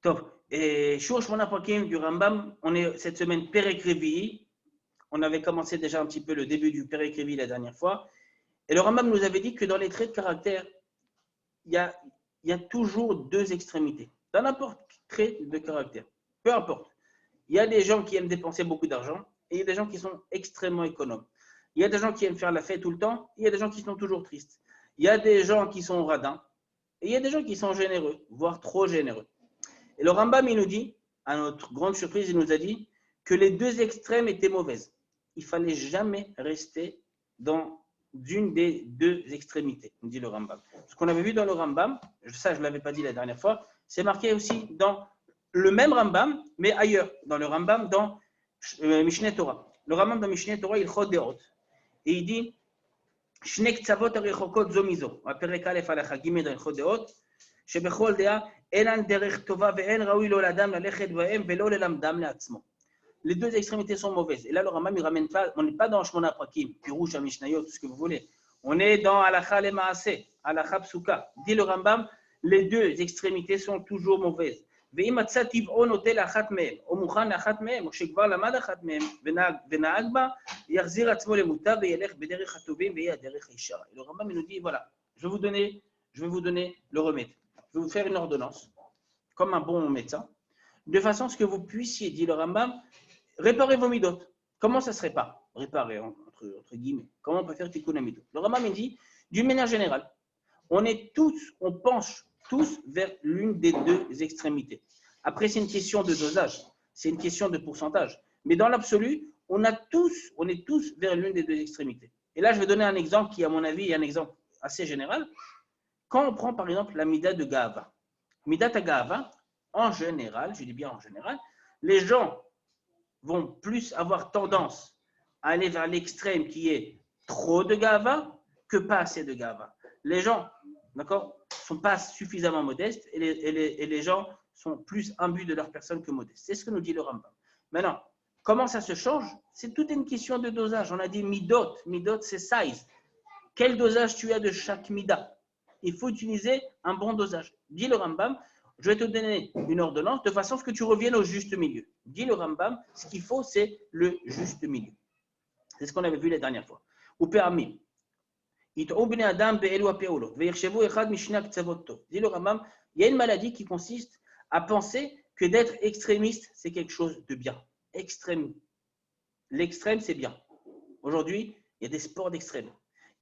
Top. Et Shur Shmona Prakim du Rambam, on est cette semaine Perek Revi'i. On avait commencé déjà un petit peu le début du Perek Revi'i la dernière fois. Et le Rambam nous avait dit que dans les traits de caractère, il y a toujours deux extrémités. Dans n'importe quel trait de caractère, peu importe. Il y a des gens qui aiment dépenser beaucoup d'argent et il y a des gens qui sont extrêmement économes. Il y a des gens qui aiment faire la fête tout le temps et il y a des gens qui sont toujours tristes. Il y a des gens qui sont radins et il y a des gens qui sont généreux, voire trop généreux. Et le Rambam, il nous dit, à notre grande surprise, il nous a dit que les deux extrêmes étaient mauvaises. Il ne fallait jamais rester dans une des deux extrémités, nous dit le Rambam. Ce qu'on avait vu dans le Rambam, ça je ne l'avais pas dit la dernière fois, c'est marqué aussi dans le même Rambam, mais ailleurs, dans le Rambam, dans Mishneh Torah. Le Rambam dans Mishneh Torah, il chod deot. Et il dit, Shne ktsavot harechokot zo mizo. Perek Aleph halacha gimel dans chod deot. שבכל דעה אינן דרך טובה ואין ראוי לו לאדם ללכת בהם ולא ללמדם לעצמו. Les deux extrémités sont mauvaises. Et là, le Rambam, il ramène pas, on n'est pas dans Shmona Prakim, Pirouche, Mishnayot, tout ce que vous voulez. On est dans Halakha le Maaseh, Halakha Psuka. Dit le Rambam, les deux extrémités sont toujours mauvaises. ואם מצא טבעו נוטה לאחת מהם, או מוכן לאחת מהם, או שכבר למד אחת מהם ונהג בה, יחזיר עצמו למוטב וילך בדרך הטובים ויהיה הדרך הישרה. Le Rambam, il nous dit, voilà, je vais vous donner le remède. Je vais vous faire une ordonnance, comme un bon médecin, de façon à ce que vous puissiez, dit le Rambam, réparer vos midot. Comment ça se répare? Réparer, entre guillemets. Comment on peut faire tikkun midot? Le Rambam, il dit, d'une manière générale, on penche tous vers l'une des deux extrémités. Après, c'est une question de dosage, c'est une question de pourcentage. Mais dans l'absolu, on est tous vers l'une des deux extrémités. Et là, je vais donner un exemple qui, à mon avis, est un exemple assez général. Quand on prend par exemple la Mida de Gahava, Midat Gahava, en général, je dis bien en général, les gens vont plus avoir tendance à aller vers l'extrême qui est trop de Gahava que pas assez de Gahava. Les gens, d'accord, sont pas suffisamment modestes et les gens sont plus imbus de leur personne que modestes. C'est ce que nous dit le Rambam. Maintenant, comment ça se change? C'est toute une question de dosage. On a dit midot, c'est size. Quel dosage tu as de chaque mida? Il faut utiliser un bon dosage. Dit le Rambam, je vais te donner une ordonnance de façon à ce que tu reviennes au juste milieu. Dit le Rambam, ce qu'il faut, c'est le juste milieu. C'est ce qu'on avait vu la dernière fois. Ou permis. Dit le Rambam, il y a une maladie qui consiste à penser que d'être extrémiste, c'est quelque chose de bien. Extrême. L'extrême, c'est bien. Aujourd'hui, il y a des sports d'extrême.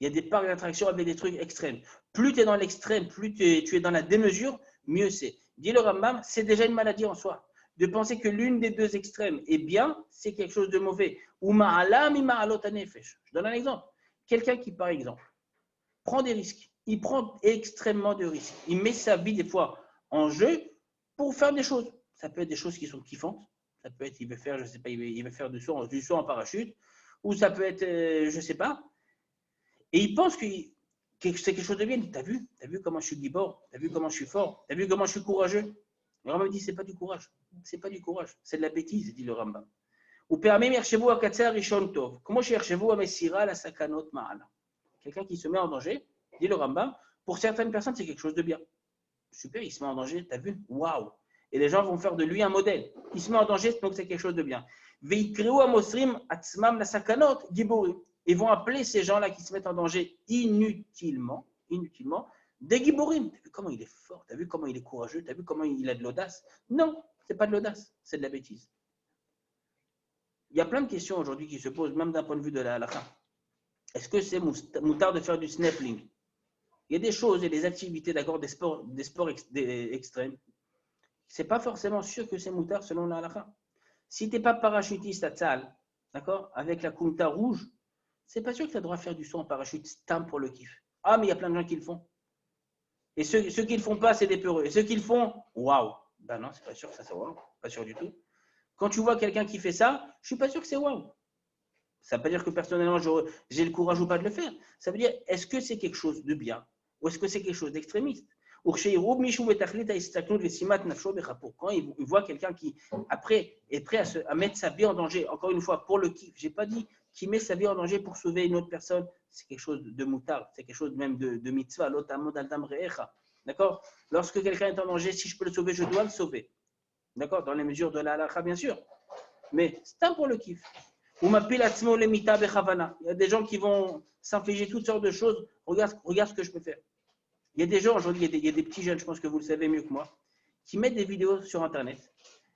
Il y a des parcs d'attractions avec des trucs extrêmes. Plus tu es dans l'extrême, plus tu es dans la démesure, mieux c'est. Dit le Rambam, c'est déjà une maladie en soi. De penser que l'une des deux extrêmes est bien, c'est quelque chose de mauvais. Ou ma'ala mi ma'alot hanefesh. Je donne un exemple. Quelqu'un qui, par exemple, prend des risques. Il prend extrêmement de risques. Il met sa vie des fois en jeu pour faire des choses. Ça peut être des choses qui sont kiffantes. Ça peut être, il veut faire, je sais pas, il veut faire du saut en parachute. Ou ça peut être, je sais pas. Et il pense que c'est quelque chose de bien. T'as vu comment je suis gibor? T'as vu comment je suis fort? T'as vu comment je suis courageux? Le Rambam dit, c'est pas du courage. C'est pas du courage. C'est de la bêtise, dit le Rambam. Ou permet merchevu à katser rishon tov. Comment cherchez-vous à messira la sakanot ma'ala? Quelqu'un qui se met en danger, dit le Rambam, pour certaines personnes, c'est quelque chose de bien. Super, il se met en danger, t'as vu? Waouh! Et les gens vont faire de lui un modèle. Il se met en danger, donc c'est quelque chose de bien. Veikriu amosrim atzmam la sakanot giborim. Ils vont appeler ces gens-là qui se mettent en danger inutilement, des giborim. T'as vu comment il est fort? T'as vu comment il est courageux? T'as vu comment il a de l'audace? Non, c'est pas de l'audace, c'est de la bêtise. Il y a plein de questions aujourd'hui qui se posent, même d'un point de vue de la halakha. Est-ce que c'est moutard de faire du snapping? Il y a des choses et des activités, d'accord, des sports extrêmes. C'est pas forcément sûr que c'est moutard selon la halakha. Si tu n'es pas parachutiste à Tzal, d'accord, avec la Kunta rouge, c'est pas sûr que tu as le droit de faire du saut en parachute stam pour le kiff. Ah, mais il y a plein de gens qui le font. Et ceux qui ne le font pas, c'est des peureux. Et ceux qui le font, waouh. Ben non, c'est pas sûr que ça soit waouh. Pas sûr du tout. Quand tu vois quelqu'un qui fait ça, je suis pas sûr que c'est waouh. Ça ne veut pas dire que personnellement, j'ai le courage ou pas de le faire. Ça veut dire, est-ce que c'est quelque chose de bien ou est-ce que c'est quelque chose d'extrémiste? Quand il voit quelqu'un qui, après, est prêt à mettre sa vie en danger, encore une fois, pour le kiff, je n'ai pas dit qu'il met sa vie en danger pour sauver une autre personne, c'est quelque chose de moutard, c'est quelque chose même de mitzvah, d'accord? Lorsque quelqu'un est en danger, si je peux le sauver, je dois le sauver. D'accord? Dans les mesures de la halakha, bien sûr. Mais c'est un pour le kiff. Ou m'appelle atzmo le mita bechavana. Il y a des gens qui vont s'infliger toutes sortes de choses. Regarde ce que je peux faire. Il y a des gens aujourd'hui, il y a des petits jeunes, je pense que vous le savez mieux que moi, qui mettent des vidéos sur Internet.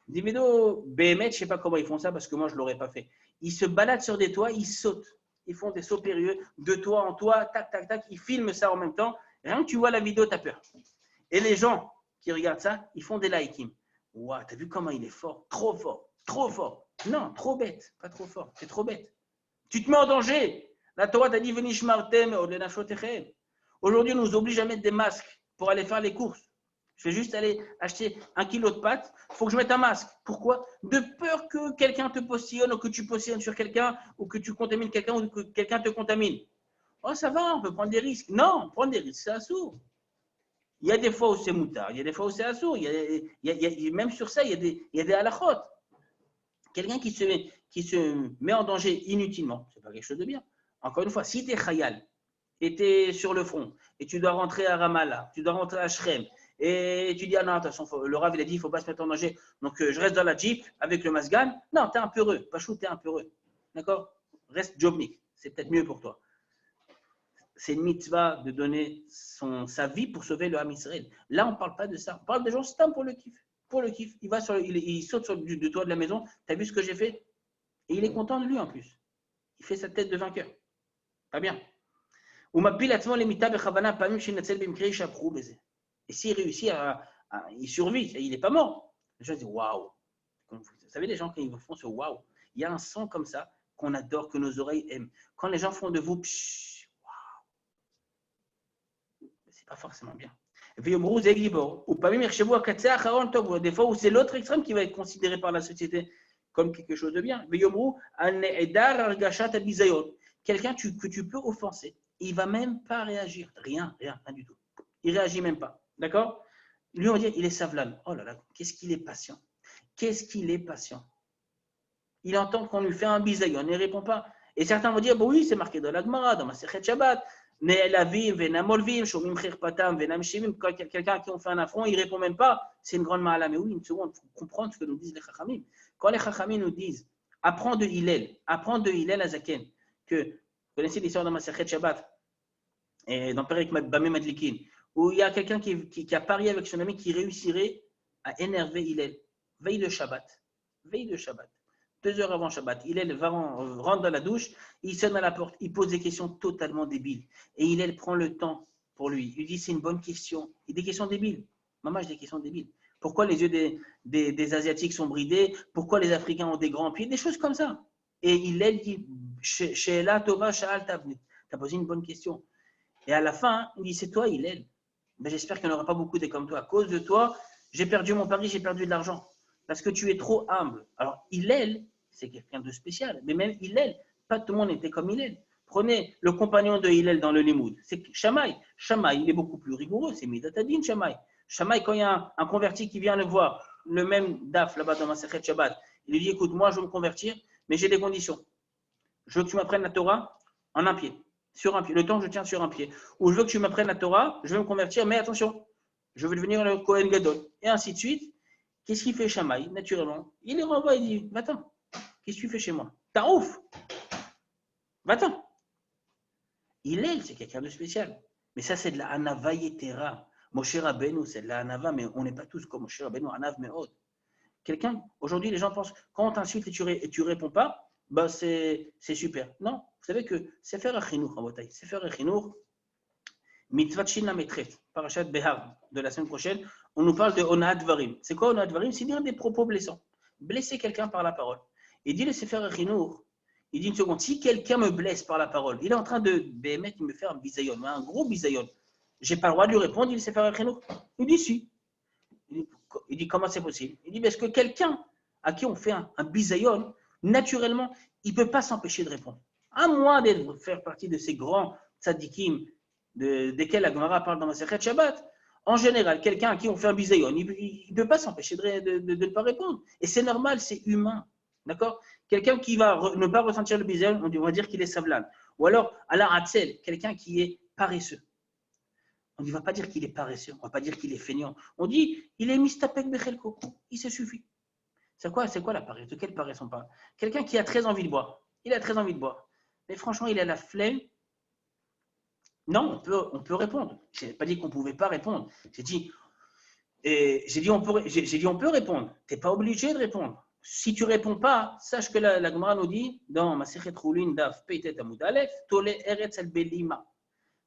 Des vidéos BMH, je ne sais pas comment ils font ça parce que moi, je ne l'aurais pas fait. Ils se baladent sur des toits, ils sautent. Ils font des sauts périlleux de toit en toit, tac, tac, tac. Ils filment ça en même temps. Rien que tu vois la vidéo, tu as peur. Et les gens qui regardent ça, ils font des likes. Waouh, tu as vu comment il est fort? Trop fort, trop fort. Non, trop bête, pas trop fort. C'est trop bête. Tu te mets en danger. La Torah t'a dit Venish martem au lenachotechem. Aujourd'hui, on nous oblige à mettre des masques pour aller faire les courses. Je vais juste aller acheter 1 kilo de pâtes. Il faut que je mette un masque. Pourquoi? De peur que quelqu'un te postillonne ou que tu posillonnes sur quelqu'un ou que tu contamines quelqu'un ou que quelqu'un te contamine. Oh, ça va, on peut prendre des risques. Non, prendre des risques, c'est assourd. Il y a des fois où c'est moutard, il y a des fois où c'est assourd. Même sur ça, il y a des halakhot. Quelqu'un qui se met en danger inutilement, ce n'est pas quelque chose de bien. Encore une fois, si tu es khayal, et tu es sur le front, et tu dois rentrer à Ramallah, tu dois rentrer à Shrem, et tu dis, ah non, de toute façon, le Rav, il a dit, il ne faut pas se mettre en danger, donc je reste dans la Jeep avec le Masgan. Non, tu es un peureux. Pachou, tu es un peureux. D'accord? Reste jobnik. C'est peut-être mieux pour toi. C'est une mitzvah de donner sa vie pour sauver le Ham Israël. Là, on ne parle pas de ça. On parle des gens, c'est pour le kiff. Pour le kiff. Il saute sur le toit de la maison. Tu as vu ce que j'ai fait? Et il est content de lui en plus. Il fait sa tête de vainqueur. Pas bien. Et s'il réussit il survit, il n'est pas mort. Les gens disent waouh. Vous savez, les gens, quand ils font ce waouh, il y a un son comme ça qu'on adore, que nos oreilles aiment. Quand les gens font de vous, waouh, c'est pas forcément bien. Des fois où c'est l'autre extrême qui va être considéré par la société comme quelque chose de bien. Quelqu'un que tu peux offenser, il ne va même pas réagir. Rien du tout. Il ne réagit même pas. D'accord? Lui, on va dire, il est savlan. Oh là là, qu'est-ce qu'il est patient. Qu'est-ce qu'il est patient. Il entend qu'on lui fait un bisayon, il ne répond pas. Et certains vont dire, bon, oui, c'est marqué dans la Gemara, dans ma Sechet Shabbat. Quand quelqu'un qui on fait un affront, il ne répond même pas, c'est une grande ma'ala. Mais oui, une seconde, il faut comprendre ce que nous disent les Chachamim. Quand les Chachamim nous disent, apprends de Hillel à Zaken, que vous connaissez l'histoire dans ma Sechet Shabbat, et dans Perek Bamé Madlikin, où il y a quelqu'un qui a parié avec son ami qui réussirait à énerver Hillel. Veille de Shabbat. 2 heures avant Shabbat, Hillel rentre dans la douche, il sonne à la porte, il pose des questions totalement débiles. Et Hillel prend le temps pour lui. Il lui dit, c'est une bonne question. Et des questions débiles. Maman, j'ai des questions débiles. Pourquoi les yeux des Asiatiques sont bridés? Pourquoi les Africains ont des grands pieds? Des choses comme ça. Et Hillel dit, She'ela Tova Sha'al Tabnit. Tu as posé une bonne question. Et à la fin, il dit, c'est toi, Hillel. Ben, j'espère qu'il n'y en aura pas beaucoup des comme toi. À cause de toi, j'ai perdu mon pari, j'ai perdu de l'argent. Parce que tu es trop humble. Alors, Hillel, c'est quelqu'un de spécial. Mais même Hillel, pas tout le monde était comme Hillel. Prenez le compagnon de Hillel dans le Limoud. C'est Shammai. Shammai, il est beaucoup plus rigoureux. C'est Midatadin, Shammai. Shammai, quand il y a un converti qui vient le voir, le même Daf là-bas dans ma Sechet Shabbat, il lui dit, écoute, moi je veux me convertir, mais j'ai des conditions. Je veux que tu m'apprennes la Torah en un pied. Sur un pied. Le temps que je tiens sur un pied. Ou je veux que tu m'apprennes la Torah, je veux me convertir, mais attention, je veux devenir le Kohen Gadol. Et ainsi de suite. Qu'est-ce qu'il fait Shammai, naturellement? Il les renvoie, il dit, va-t'en, qu'est-ce que tu fais chez moi? T'as ouf! Va-t'en! Hillel, c'est quelqu'un de spécial. Mais ça, c'est de la Hanava Yetera. Moshe Rabbeinu, c'est de la Hanava, mais on n'est pas tous comme Moshe Rabbeinu, Hanav Meod. Quelqu'un, aujourd'hui, les gens pensent, quand on t'insulte et tu réponds pas, bah c'est super. Non, vous savez que Sefer HaChinuch, Sefer HaChinuch, Mitzvat Shin Lametret, Parashat Behar de la semaine prochaine, on nous parle de Onat Dvarim. C'est quoi Onat Dvarim? C'est dire des propos blessants. Blesser quelqu'un par la parole. Et dit le Sefer HaChinuch, il dit une seconde, si quelqu'un me blesse par la parole, il est en train de bémettre, il me fait un bisayon, un gros bisayon. J'ai pas le droit de lui répondre, dit le Sefer HaChinuch. Il dit si. Il dit comment c'est possible? Il dit parce que quelqu'un à qui on fait un bisayon, naturellement, il ne peut pas s'empêcher de répondre. À moins de faire partie de ces grands tzadikim desquels la Gemara parle dans la Sechet Shabbat. En général, quelqu'un à qui on fait un bisayon, il ne peut pas s'empêcher de ne pas répondre. Et c'est normal, c'est humain. D'accord? Quelqu'un qui va ne pas ressentir le bisayon, on va dire qu'il est savlan. Ou alors, à la hatzel, quelqu'un qui est paresseux. On ne va pas dire qu'il est paresseux, on ne va pas dire qu'il est feignant. On dit, il est mistapek bechelko, il se suffit. C'est quoi la paresse? De quelle paresse on parle? Quelqu'un qui a très envie de boire. Il a très envie de boire. Mais franchement, il a la flemme. Non, on peut répondre. Je n'ai pas dit qu'on ne pouvait pas répondre. J'ai dit, on peut répondre. Tu n'es pas obligé de répondre. Si tu ne réponds pas, sache que la Gemara nous dit dans Masechet Choulin Daf Peitet Amud Aleph, Tole Eretz El Belima.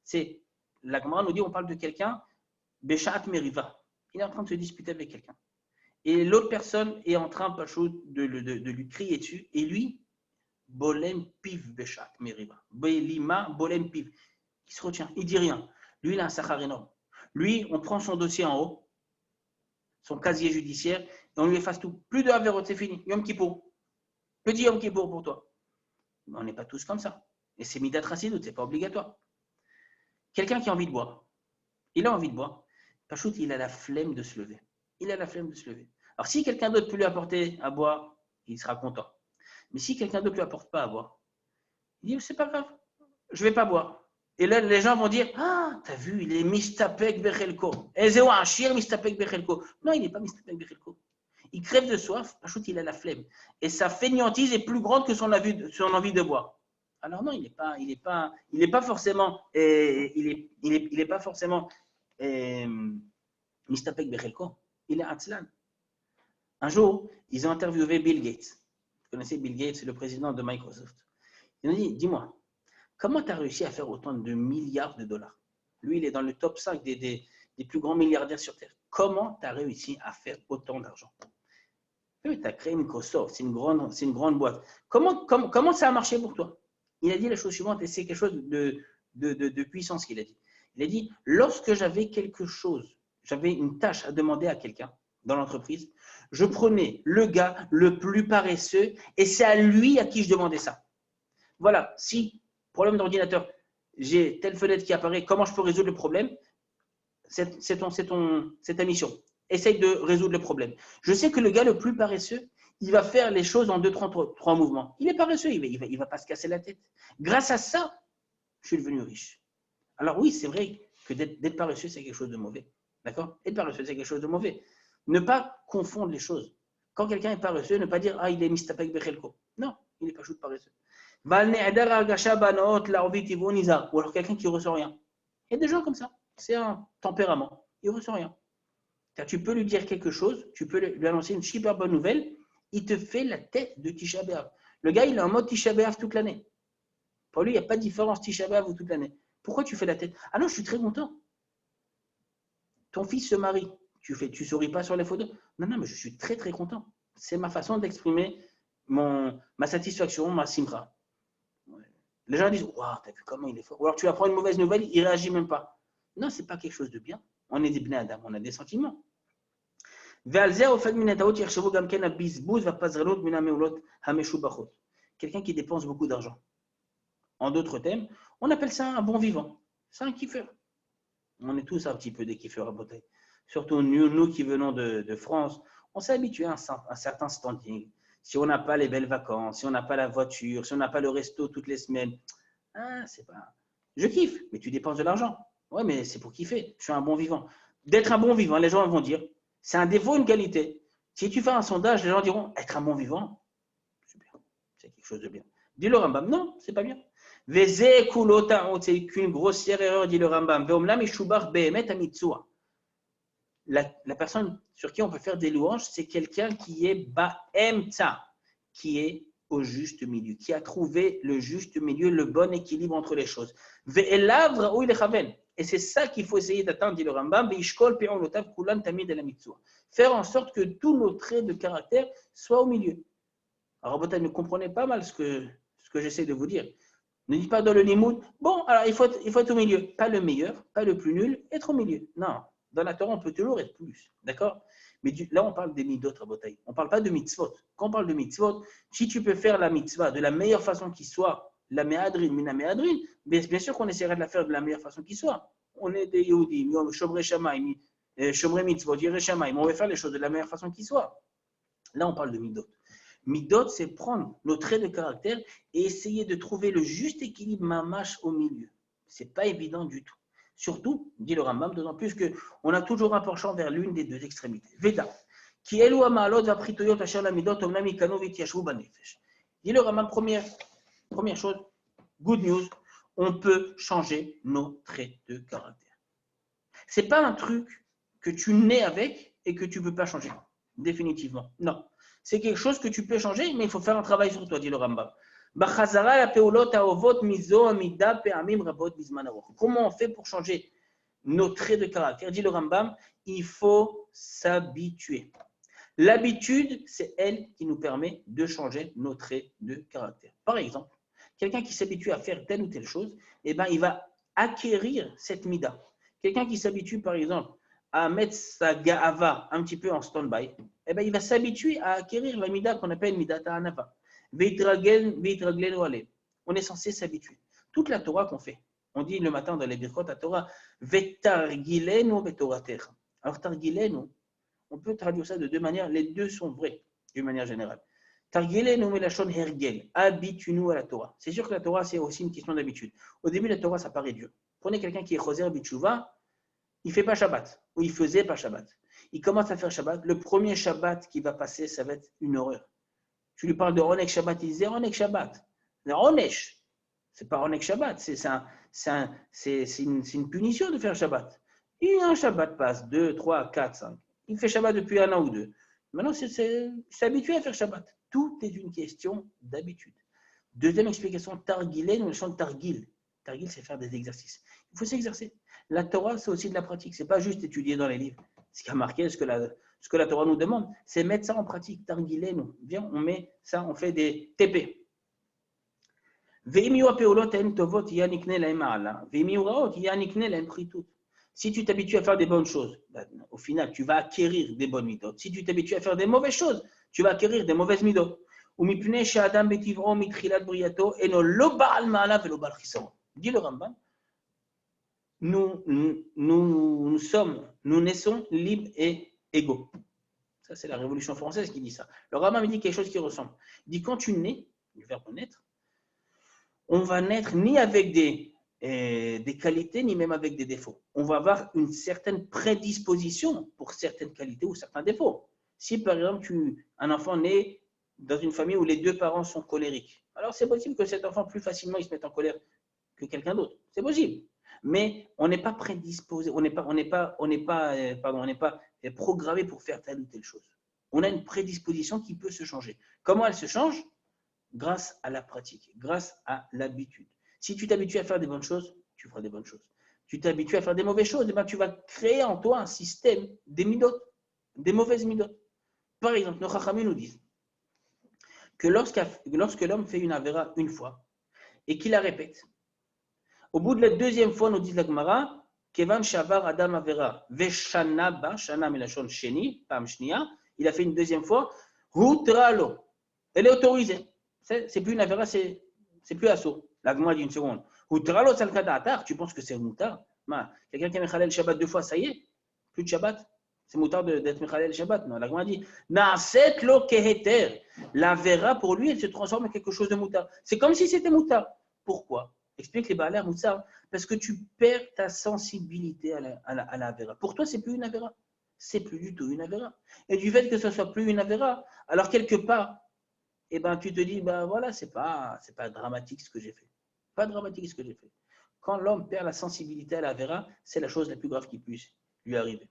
C'est la Gemara nous dit, on parle de quelqu'un, Beshat Meriva. Il est en train de se disputer avec quelqu'un. Et l'autre personne est en train de lui crier dessus. Et lui, Bolem Piv Beshat Meriva. Belima Bolem Piv. Il se retient, il ne dit rien. Lui, il a un sachar énorme. Lui, on prend son dossier en haut, son casier judiciaire, et on lui efface tout. Plus de Averot, c'est fini. Yom Kippour. Petit Yom Kippour pour toi. Mais on n'est pas tous comme ça. Et c'est Midat Chassidout, ce n'est pas obligatoire. Quelqu'un qui a envie de boire. Il a envie de boire. Pachout, il a la flemme de se lever. Il a la flemme de se lever. Alors, si quelqu'un d'autre peut lui apporter à boire, il sera content. Mais si quelqu'un d'autre ne lui apporte pas à boire, il dit, c'est pas grave, je ne vais pas boire. Et là, les gens vont dire, ah, t'as vu, il est mistapek bechelko. Ezeo ashir mistapek bechelko. Non, il n'est pas mistapek bechelko. Il crève de soif, Pachout, il a la flemme. Et sa fainéantise est plus grande que son envie de boire. Alors non, il n'est pas forcément, mistapek bechelko. Il est atzlan. Un jour, ils ont interviewé Bill Gates. Vous connaissez Bill Gates, c'est le président de Microsoft. Ils ont dit, dis-moi, comment tu as réussi à faire autant de milliards de dollars? Lui, il est dans le top 5 des plus grands milliardaires sur Terre. Comment tu as réussi à faire autant d'argent? Tu as créé Microsoft, c'est une grande boîte. Comment ça a marché pour toi? Il a dit la chose suivante, et c'est quelque chose de puissance qu'il a dit. Il a dit, lorsque j'avais j'avais une tâche à demander à quelqu'un dans l'entreprise, je prenais le gars le plus paresseux et c'est à lui à qui je demandais ça. Voilà, si, problème d'ordinateur, j'ai telle fenêtre qui apparaît, comment je peux résoudre le problème? C'est ta mission. Essaye de résoudre le problème. Je sais que le gars le plus paresseux, il va faire les choses en 2-3 mouvements. Il est paresseux, il va pas se casser la tête. Grâce à ça, je suis devenu riche. Alors oui, c'est vrai que d'être paresseux, c'est quelque chose de mauvais. D'accord? Être paresseux, c'est quelque chose de mauvais. Ne pas confondre les choses. Quand quelqu'un est paresseux, ne pas dire « Ah, il est mistapek bechelko ». Non, il n'est pas juste paresseux. Ou alors quelqu'un qui ne ressent rien. Il y a des gens comme ça. C'est un tempérament. Il ne ressent rien. Tu peux lui dire quelque chose, tu peux lui annoncer une super bonne nouvelle, il te fait la tête de Tisha B'Av. Le gars, il est en mode Tisha B'Av toute l'année. Pour lui, il n'y a pas de différence Tisha B'Av ou toute l'année. Pourquoi tu fais la tête? Ah non, je suis très content. Ton fils se marie. Tu souris pas sur les photos? Non, mais je suis très, très content. C'est ma façon d'exprimer ma satisfaction, ma simra. Les gens disent, waouh, t'as vu comment il est fort. Ou alors tu apprends une mauvaise nouvelle, il ne réagit même pas. Non, ce n'est pas quelque chose de bien. On est des bnei adam, on a des sentiments. Quelqu'un qui dépense beaucoup d'argent. En d'autres termes, on appelle ça un bon vivant. C'est un kiffeur. On est tous un petit peu des kiffeurs à beauté. Surtout nous qui venons de France, on s'est habitué à un certain standing. Si on n'a pas les belles vacances, si on n'a pas la voiture, si on n'a pas le resto toutes les semaines, c'est pas. Je kiffe, mais tu dépenses de l'argent. Ouais, mais c'est pour kiffer. Je suis un bon vivant. D'être un bon vivant, les gens vont dire, c'est un défaut, une qualité. Si tu fais un sondage, les gens diront, être un bon vivant, c'est bien. C'est quelque chose de bien. Dit le Rambam, non, c'est pas bien. C'est qu'une grossière erreur, dit le Rambam. La personne sur qui on peut faire des louanges, c'est quelqu'un qui est ba'emta, qui est au juste milieu, qui a trouvé le juste milieu, le bon équilibre entre les choses. Et c'est ça qu'il faut essayer d'atteindre, dit le Rambam. Faire en sorte que tous nos traits de caractère soient au milieu. Alors, peut-être ne comprenez pas mal ce que j'essaie de vous dire. Ne dites pas dans le limoud, bon, alors il faut être au milieu. Pas le meilleur, pas le plus nul, être au milieu. Non, dans la Torah, on peut toujours être plus. D'accord? Mais là, on parle des midot, Rabotai. On ne parle pas de mitzvot. Quand on parle de mitzvot, si tu peux faire la mitzvah de la meilleure façon qui soit, la méadrine, mina méadrine, bien sûr qu'on essaiera de la faire de la meilleure façon qui soit. On est des Yehudim, Shomrei Shamaim, Shomrei Mitzvot, Yirei Shamaim. On va faire les choses de la meilleure façon qui soit. Là, on parle de midot. Midot, c'est prendre nos traits de caractère et essayer de trouver le juste équilibre mamash au milieu. Ce n'est pas évident du tout. Surtout, dit le Rambam, d'autant plus qu'on a toujours un penchant vers l'une des deux extrémités. Veda. Ki elu ha'ma'alot va'prituyot asher lamidot omnam yikanu v'yitiyashvu banefesh. Dit le Rambam, première chose, good news, on peut changer nos traits de caractère. Ce n'est pas un truc que tu nais avec et que tu ne peux pas changer, définitivement. Non. C'est quelque chose que tu peux changer, mais il faut faire un travail sur toi, dit le Rambam. Comment on fait pour changer nos traits de caractère? Dit le Rambam, il faut s'habituer. L'habitude, c'est elle qui nous permet de changer nos traits de caractère. Par exemple, quelqu'un qui s'habitue à faire telle ou telle chose, eh ben, il va acquérir cette mida. Quelqu'un qui s'habitue, par exemple, à mettre sa ga'ava un petit peu en stand-by, eh ben, il va s'habituer à acquérir la mida qu'on appelle mida ta'anava. On est censé s'habituer. Toute la Torah qu'on fait, on dit le matin dans les birkot à Torah, vetargilenu vetorater. Alors, targilenu, on peut traduire ça de deux manières, les deux sont vrais, d'une manière générale. Targilenu melashon hergel, habitue-nous à la Torah. C'est sûr que la Torah, c'est aussi une question d'habitude. Au début, la Torah, ça paraît dur. Prenez quelqu'un qui est choser bitshuva, il ne fait pas Shabbat, ou il ne faisait pas Shabbat. Il commence à faire Shabbat. Le premier Shabbat qui va passer, ça va être une horreur. Tu lui parles de Ronek Shabbat, il disait Ronek Shabbat. Ronesh, ce n'est pas Ronek Shabbat, c'est une punition de faire Shabbat. Et un Shabbat passe, 2, 3, 4, 5. Il fait Shabbat depuis un an ou deux. Maintenant, il s'est habitué à faire Shabbat. Tout est une question d'habitude. Deuxième explication, Targilé, nous le chantons Targil. Targil, c'est faire des exercices. Il faut s'exercer. La Torah, c'est aussi de la pratique. Ce n'est pas juste étudier dans les livres. Ce qui a marqué, ce que la Torah nous demande, c'est mettre ça en pratique. Targilé, nous. Viens, on met ça, on fait des TP. Si tu t'habitues à faire des bonnes choses, au final, tu vas acquérir des bonnes midot. Si tu t'habitues à faire des mauvaises choses, tu vas acquérir des mauvaises midot. Dit le Rambam, nous naissons libres et égaux. Ça, c'est la Révolution française qui dit ça. Le Rambam dit quelque chose qui ressemble. Il dit, quand tu nais, le verbe naître, on va naître ni avec des qualités, ni même avec des défauts. On va avoir une certaine prédisposition pour certaines qualités ou certains défauts. Si, par exemple, un enfant naît dans une famille où les deux parents sont colériques, alors c'est possible que cet enfant, plus facilement, il se mette en colère que quelqu'un d'autre. C'est possible. Mais on n'est pas prédisposé, on n'est pas programmé pour faire telle ou telle chose. On a une prédisposition qui peut se changer. Comment elle se change? Grâce à la pratique, grâce à l'habitude. Si tu t'habitues à faire des bonnes choses, tu feras des bonnes choses. Tu t'habitues à faire des mauvaises choses, tu vas créer en toi un système des midot, des mauvaises midot. Par exemple, nos chachamim nous disent que lorsque l'homme fait une avéra une fois et qu'il la répète, au bout de la deuxième fois, nous dit la Gemara, Kevan Shavar Adam Avera Veshana Ba, Shana Melashon Sheni, Pam Shnia, il a fait une deuxième fois, Hutralo, elle est autorisée. C'est plus une avéra, c'est plus assaut. La Gemara dit une seconde. Hutralo Salkada Atar, tu penses que c'est moutar? Quelqu'un qui a Mechalel Shabbat deux fois, ça y est, plus de Shabbat. C'est moutar d'être Mechalel Shabbat. Non, la Gemara dit, Na'aset lo keheter. L'avéra, pour lui, elle se transforme en quelque chose de moutar. C'est comme si c'était moutar. Pourquoi? Explique les Baalers Moussar, parce que tu perds ta sensibilité à la Avera. Pour toi, c'est plus une Avera. C'est plus du tout une Avera. Et du fait que ce soit plus une Avera, alors quelque part, eh ben, tu te dis, ben voilà, c'est pas dramatique ce que j'ai fait. Pas dramatique ce que j'ai fait. Quand l'homme perd la sensibilité à la Avera, c'est la chose la plus grave qui puisse lui arriver.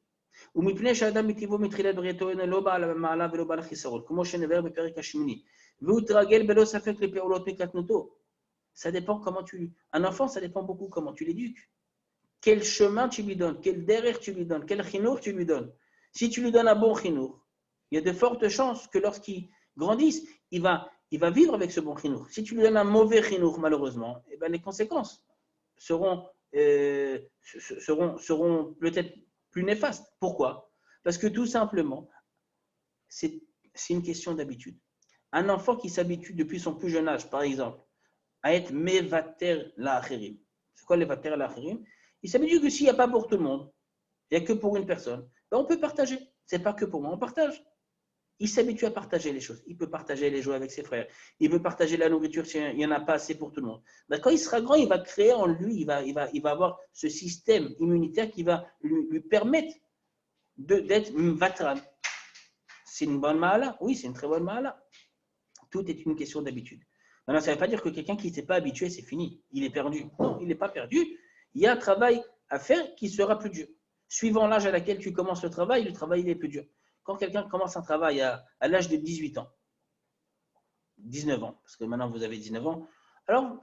Ça dépend comment un enfant, ça dépend beaucoup comment tu l'éduques. Quel chemin tu lui donnes, quel derrière tu lui donnes, quel chinour tu lui donnes. Si tu lui donnes un bon chinour, il y a de fortes chances que lorsqu'il grandisse, il va vivre avec ce bon chinour. Si tu lui donnes un mauvais chinour, malheureusement, eh ben, les conséquences seront peut-être plus néfastes. Pourquoi? Parce que tout simplement, c'est une question d'habitude. Un enfant qui s'habitue depuis son plus jeune âge, par exemple, à être mevater l'achirim. C'est quoi les vater l'achirim? Il s'habitue que s'il n'y a pas pour tout le monde, il n'y a que pour une personne, ben on peut partager. Ce n'est pas que pour moi, on partage. Il s'habitue à partager les choses. Il peut partager les jouets avec ses frères. Il peut partager la nourriture s'il n'y en a pas assez pour tout le monde. Ben quand il sera grand, il va créer en lui, il va avoir ce système immunitaire qui va lui permettre d'être vatran. c'est une bonne mahala? Oui, c'est une très bonne mahala. Tout est une question d'habitude. Maintenant, ça ne veut pas dire que quelqu'un qui ne s'est pas habitué, c'est fini. Il est perdu. Non, il n'est pas perdu. Il y a un travail à faire qui sera plus dur. Suivant l'âge à laquelle tu commences le travail il est plus dur. Quand quelqu'un commence un travail à l'âge de 18 ans, 19 ans, parce que maintenant vous avez 19 ans, alors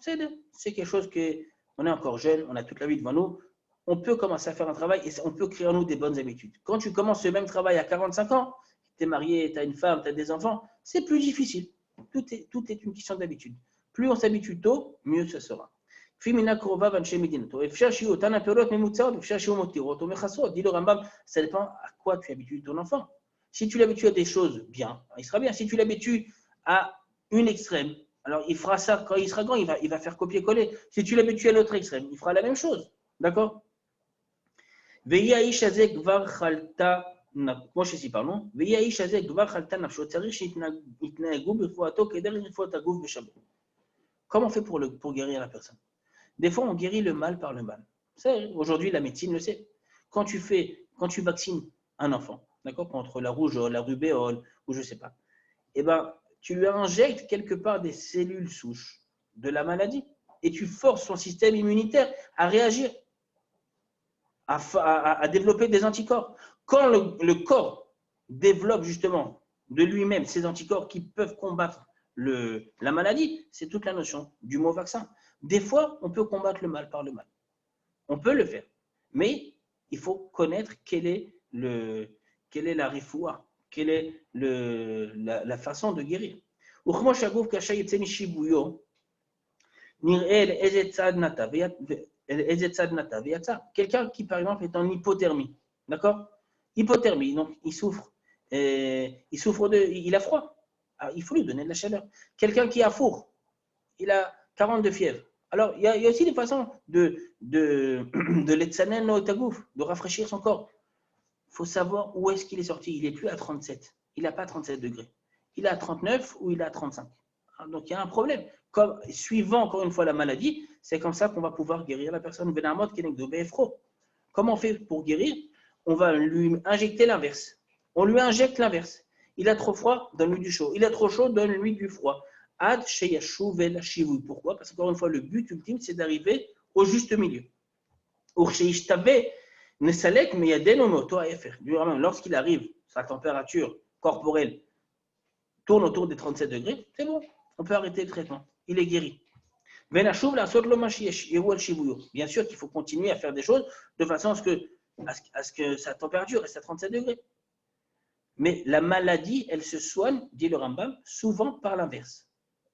c'est quelque chose que on est encore jeune, on a toute la vie devant nous, on peut commencer à faire un travail et on peut créer en nous des bonnes habitudes. Quand tu commences ce même travail à 45 ans, tu es marié, tu as une femme, tu as des enfants, c'est plus difficile. Tout est une question d'habitude. Plus on s'habitue tôt, mieux ce sera. Dit le Rambam, ça dépend à quoi tu habitues ton enfant. Si tu l'habitues à des choses bien, il sera bien. Si tu l'habitues à une extrême, alors il fera ça quand il sera grand, il va faire copier-coller. Si tu l'habitues à l'autre extrême, il fera la même chose. D'accord? כמו שסיפרנו, ויהיה האיש הזה כבר חלתה נפשו, צריך שיתנהגו ברפואתו כדרך רפואת הגוף בשבת. Comment on fait pour guérir la personne? Des fois, on guérit le mal par le mal. Aujourd'hui, la médecine le sait. Quand tu vaccines un enfant, d'accord, contre la rougeole, la rubéole, ou je ne sais pas, eh ben, tu lui injectes quelque part des cellules souches de la maladie et tu forces son système immunitaire à réagir, à développer des anticorps. Quand le corps développe justement de lui-même ces anticorps qui peuvent combattre la maladie, c'est toute la notion du mot vaccin. Des fois, on peut combattre le mal par le mal. On peut le faire. Mais il faut connaître quelle est la refoua, quelle est la façon de guérir. Quelqu'un qui, par exemple, est en hypothermie. D'accord? Hypothermie, donc il souffre. Il a froid. Alors, il faut lui donner de la chaleur. Quelqu'un qui a four, il a 40 de fièvre. Alors, il y a aussi des façons de l'etzanen au tagouf, de rafraîchir son corps. Il faut savoir où est-ce qu'il est sorti. Il n'est plus à 37. Il n'a pas 37 degrés. Il est à 39 ou il est à 35. Alors, donc, il y a un problème. Suivant, encore une fois, la maladie, c'est comme ça qu'on va pouvoir guérir la personne. Comment on fait pour guérir? On va lui injecter l'inverse. On lui injecte l'inverse. Il a trop froid, donne-lui du chaud. Il a trop chaud, donne-lui du froid. Ad sheyashuv el shivui. Pourquoi? Parce qu'encore une fois, le but ultime, c'est d'arriver au juste milieu. Lorsqu'il arrive, sa température corporelle tourne autour des 37 degrés, c'est bon, on peut arrêter le traitement. Il est guéri. Bien sûr qu'il faut continuer à faire des choses de façon à ce que sa température reste à 37 degrés. Mais la maladie, elle se soigne, dit le Rambam, souvent par l'inverse.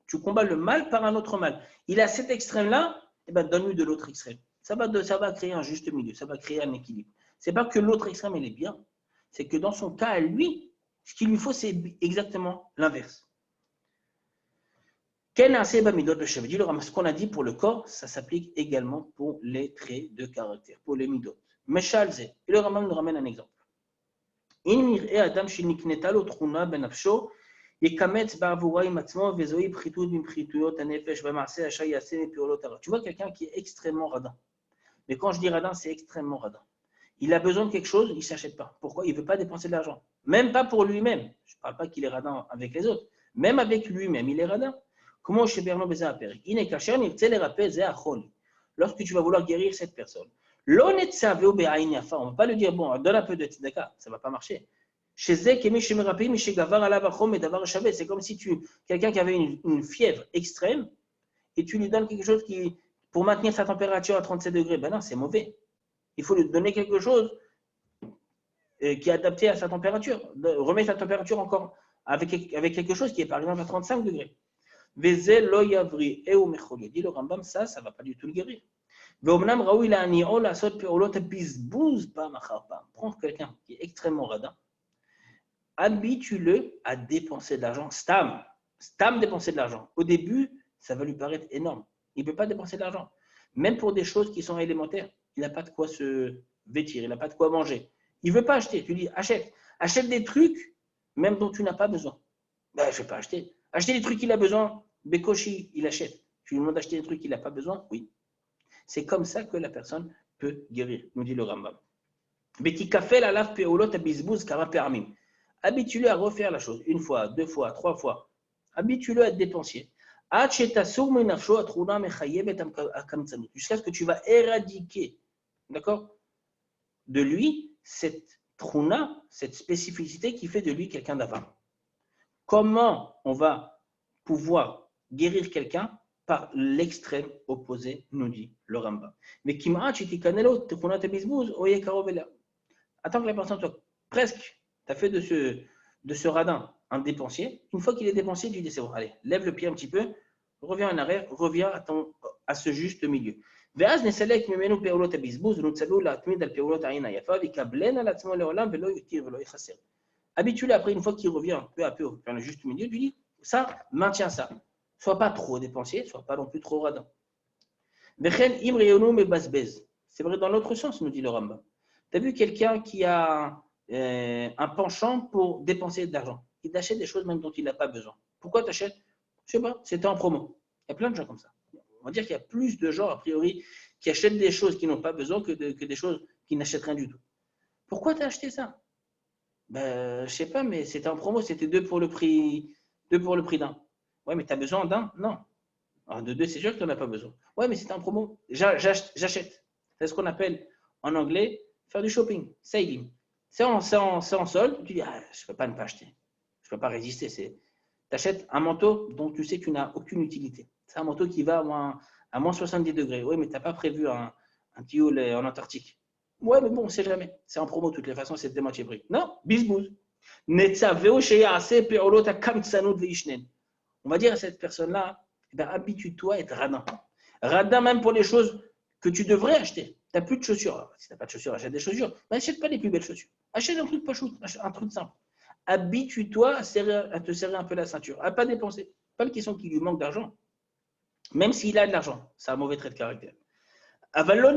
Tu combats le mal par un autre mal. Il a cet extrême-là, eh ben, donne-lui de l'autre extrême. Ça va créer un juste milieu, ça va créer un équilibre. Ce n'est pas que l'autre extrême, elle est bien. C'est que dans son cas, à lui, ce qu'il lui faut, c'est exactement l'inverse. Ce qu'on a dit pour le corps, ça s'applique également pour les traits de caractère, pour les midot. Meshalze, et le Rambam nous ramène un exemple. Tu vois quelqu'un qui est extrêmement radin. Mais quand je dis radin, c'est extrêmement radin. Il a besoin de quelque chose, il ne s'achète pas. Pourquoi? Il ne veut pas dépenser de l'argent. Même pas pour lui-même. Je ne parle pas qu'il est radin avec les autres. Même avec lui-même, il est radin. Comment chez Bernard Bézard Périk? Lorsque tu vas vouloir guérir cette personne, on ne va pas lui dire, bon, donne un peu de tzedaka, ça ne va pas marcher. C'est comme si quelqu'un qui avait une fièvre extrême et tu lui donnes quelque chose pour maintenir sa température à 37 degrés. Ben non, c'est mauvais. Il faut lui donner quelque chose qui est adapté à sa température. Remettre la température encore avec quelque chose qui est par exemple à 35 degrés. Dit le Rambam, ça ne va pas du tout le guérir. Prends quelqu'un qui est extrêmement radin, habitue-le à dépenser de l'argent. Stam dépenser de l'argent. Au début, ça va lui paraître énorme. Il ne peut pas dépenser de l'argent. Même pour des choses qui sont élémentaires. Il n'a pas de quoi se vêtir, il n'a pas de quoi manger. Il ne veut pas acheter. Tu lui dis, achète. Achète des trucs, même dont tu n'as pas besoin. Ben, je ne vais pas acheter. Acheter des trucs qu'il a besoin, Bekoshi, il achète. Tu lui demandes d'acheter des trucs qu'il n'a pas besoin, oui. C'est comme ça que la personne peut guérir, nous dit le Rambam. Habitue-le à refaire la chose, une fois, deux fois, trois fois. Habitue-le à être dépensier. Jusqu'à ce que tu vas éradiquer, d'accord, de lui cette truna, cette spécificité qui fait de lui quelqu'un d'avare. Comment on va pouvoir guérir quelqu'un? Par l'extrême opposé, nous dit le Rambam. Mais attends que la personne soit presque, tu as fait de ce radin un dépensier. Une fois qu'il est dépensier, tu dis c'est bon, allez, lève le pied un petit peu, reviens en arrière, reviens à ce juste milieu. ואז נסלק ממנו פעולות הבזבוז ונצלו להתמיד על פעולות העין היפה ויקבלנה לעצמו לעולם ולא יותיר ולא יחסר. Habitue-le après, une fois qu'il revient peu à peu vers le juste milieu, tu dis ça, maintiens ça. Sois pas trop dépensier, sois pas non plus trop radin. C'est vrai dans l'autre sens, nous dit le Rambam. Tu as vu quelqu'un qui a un penchant pour dépenser de l'argent. Il t'achète des choses même dont il n'a pas besoin. Pourquoi tu achètes? Je ne sais pas, c'était en promo. Il y a plein de gens comme ça. On va dire qu'il y a plus de gens, a priori, qui achètent des choses qu'ils n'ont pas besoin que des choses qu'ils n'achètent rien du tout. Pourquoi tu as acheté ça? Je ne sais pas, mais c'était en promo, c'était deux pour le prix d'un. Ouais, mais tu as besoin d'un? Non. Alors, de deux, c'est sûr que tu n'en as pas besoin. Ouais, mais c'était en promo. J'achète. C'est ce qu'on appelle en anglais faire du shopping, saving. C'est en solde, tu dis, je ne peux pas ne pas acheter. Je ne peux pas résister. Tu achètes un manteau dont tu sais que tu n'as aucune utilité. C'est un manteau qui va à moins 70 degrés. Oui, mais tu n'as pas prévu un tioul en Antarctique. Ouais, mais bon, on ne sait jamais. C'est en promo de toutes les façons, c'est de moitié prix. Non, bisbouze. On va dire à cette personne-là, habitue-toi à être radin. Radin même pour les choses que tu devrais acheter. Tu n'as plus de chaussures. Si tu n'as pas de chaussures, achète des chaussures. Mais n'achète pas les plus belles chaussures. Achète un truc pas chou, un truc simple. Habitue-toi à te serrer un peu la ceinture, à ne pas dépenser. Pas une question qu'il lui manque d'argent. Même s'il a de l'argent, c'est un mauvais trait de caractère. Dis le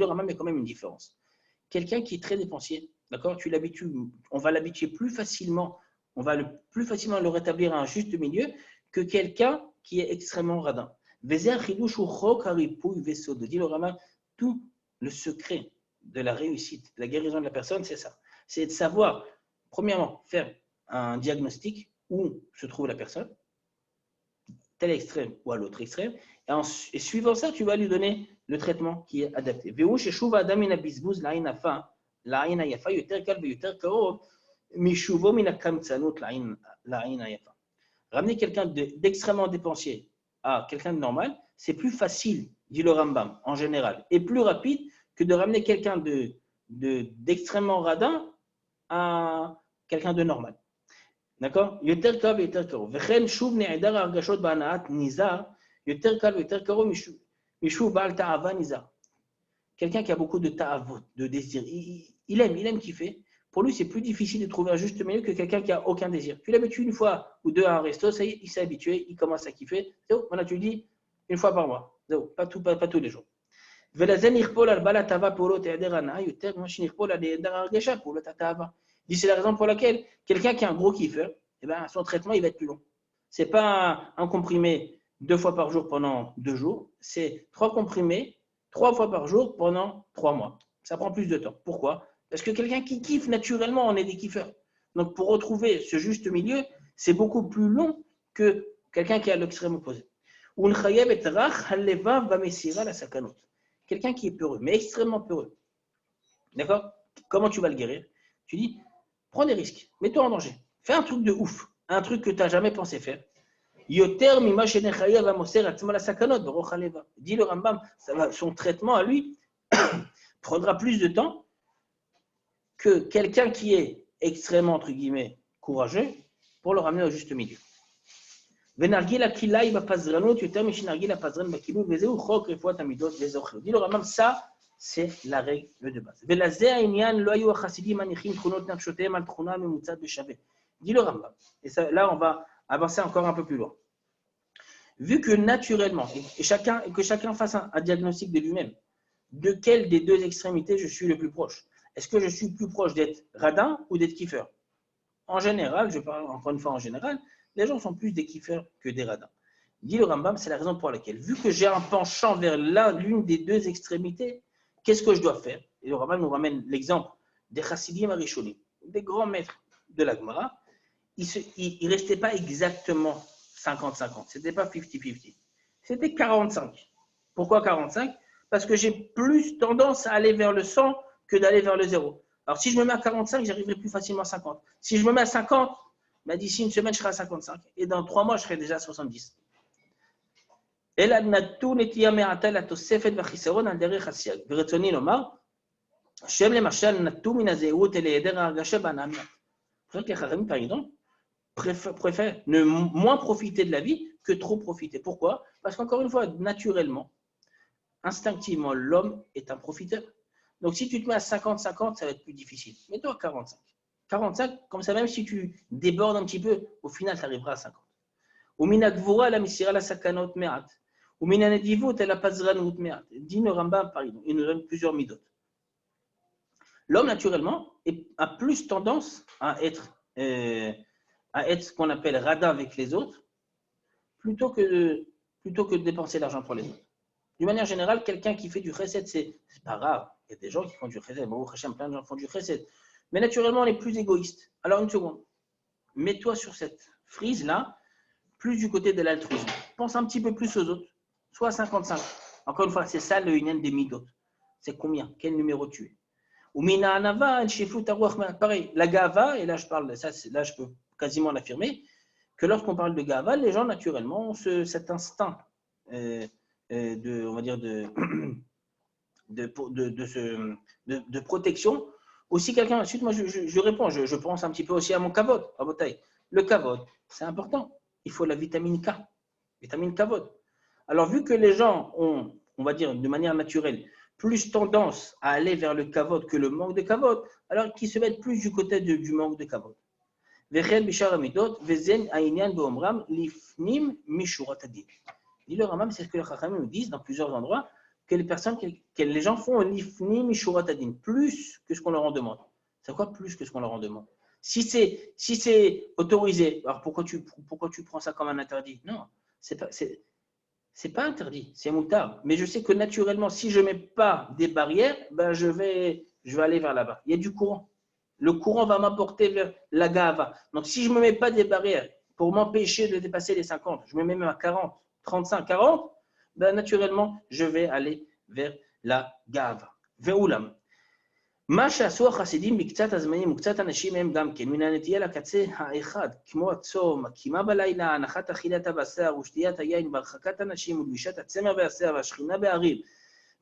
Rambam, il y a quand même une différence. Quelqu'un qui est très dépensier, d'accord, tu l'habitues, on va l'habituer plus facilement, on va plus facilement le rétablir à un juste milieu que quelqu'un qui est extrêmement radin. Dit le Rambam, tout le secret de la réussite, de la guérison de la personne, c'est ça. C'est de savoir, premièrement, faire un diagnostic où se trouve la personne, tel extrême ou à l'autre extrême, et suivant ça, tu vas lui donner le traitement qui est adapté. Ramener quelqu'un d'extrêmement dépensier à quelqu'un de normal, c'est plus facile, dit le Rambam, en général, et plus rapide que de ramener quelqu'un d'extrêmement radin à quelqu'un de normal. d'accord? יותר קל ויותר קרוב. וכן שוב נעדר הרגשות בהנאת ניזר, יותר קל ויותר קרוב משוב בעל תאווה ניזר. Quelqu'un qui a beaucoup de ta'avot, de désir, il aime kiffer. Pour lui, c'est plus difficile de trouver un juste milieu que quelqu'un qui a aucun désir. Tu l'habitues une fois ou deux à un resto, ça y est, il s'est habitué, il commence à kiffer. Maintenant, tu lui dis une fois par mois, pas tous les jours. ולזה נכפול על בעל התאווה פעולות היעדר הנאה יותר ממה שנכפול על היעדר הרגשה פעולות התאווה. C'est la raison pour laquelle quelqu'un qui est un gros kiffeur, son traitement il va être plus long. Ce n'est pas un comprimé 2 fois par jour pendant 2 jours, c'est 3 comprimés 3 fois par jour pendant 3 mois. Ça prend plus de temps. Pourquoi? Parce que quelqu'un qui kiffe naturellement, on est des kiffeurs. Donc pour retrouver ce juste milieu, c'est beaucoup plus long que quelqu'un qui est à l'extrême opposé. Quelqu'un qui est peureux, mais extrêmement peureux. D'accord? Comment tu vas le guérir? Tu dis, prends des risques, mets-toi en danger. Fais un truc de ouf, un truc que tu n'as jamais pensé faire. Dit le Rambam, son traitement à lui prendra plus de temps que quelqu'un qui est extrêmement, entre guillemets, courageux pour le ramener au juste milieu. Dit le Rambam, ça, c'est la règle de base. Dit le Rambam. Et ça, là, on va avancer encore un peu plus loin. Vu que naturellement, que chacun fasse un diagnostic de lui-même, de quelle des deux extrémités je suis le plus proche? Est-ce que je suis plus proche d'être radin ou d'être kiffeur? En général, je parle encore une fois en général, les gens sont plus des kiffeurs que des radins. Dit le Rambam, c'est la raison pour laquelle, vu que j'ai un penchant vers l'une des deux extrémités, qu'est-ce que je dois faire? Et le Rambam nous ramène l'exemple des chassidim arishonim, des grands maîtres de la Gemara, ils ne restaient pas exactement 50-50. Ce n'était pas 50-50. C'était 45. Pourquoi 45? Parce que j'ai plus tendance à aller vers le 100 que d'aller vers le 0. Alors, si je me mets à 45, j'arriverai plus facilement à 50. Si je me mets à 50, bah, d'ici une semaine, je serai à 55. Et dans 3 mois, je serai déjà à 70. C'est pour ça que les Chachamim, par exemple, préfèrent ne moins profiter de la vie que trop profiter. Pourquoi? Parce qu'encore une fois, naturellement, instinctivement, l'homme est un profiteur. Donc, si tu te mets à 50-50, ça va être plus difficile. Mets-toi à 45. 45, comme ça, même si tu débordes un petit peu, au final, tu arriveras à 50. Dit le Rambam, par exemple, il nous donne plusieurs midot. L'homme, naturellement, a plus tendance à être ce qu'on appelle radin avec les autres, plutôt que de dépenser l'argent pour les autres. D'une manière générale, quelqu'un qui fait du chesed, c'est pas rare. Il y a des gens qui font du chesed. Bon, plein de gens font du chesed. Mais naturellement, on est plus égoïste. Alors, une seconde. Mets-toi sur cette frise-là, plus du côté de l'altruisme. Pense un petit peu plus aux autres. Soit à 55. Encore une fois, c'est ça le inen des midot. C'est combien? Quel numéro tu es? Ou mina anava, pareil. La gava, et là je parle, là je peux quasiment l'affirmer, que lorsqu'on parle de gava, les gens naturellement ont cet instinct on va dire de protection. Aussi quelqu'un, ensuite moi je réponds, je pense un petit peu aussi à mon kavod, à votre taille. Le kavod, c'est important. Il faut la vitamine K, vitamine kavod. Alors vu que les gens ont, on va dire de manière naturelle, plus tendance à aller vers le kavod que le manque de kavod, alors qu'ils se mettent plus du côté du manque de kavod. Dit le Rambam, c'est ce que les Chachamim nous disent dans plusieurs endroits, que les personnes, que les gens font l'ifnim mishurat adin, plus que ce qu'on leur en demande. C'est quoi plus que ce qu'on leur en demande? Si c'est autorisé, alors pourquoi tu prends ça comme un interdit? Non, c'est pas interdit, c'est moutard. Mais je sais que naturellement, si je ne mets pas des barrières, ben je vais aller vers là-bas. Il y a du courant. Le courant va m'apporter vers la gava. Donc, si je ne me mets pas des barrières pour m'empêcher de dépasser les 50, je me mets même à 40, 35, 40, ben naturellement, je vais aller vers la gava. Ve'ulam. מה שעשו החסידים בקצת הזמנים וקצת אנשים הם גם כן, מן הנטייה לקצה האחד, כמו הצום, הקימה בלילה, הנחת אכילת הבשר ושתיית היין והרחקת הנשים ולבישת הצמר והשיער והשכינה בערים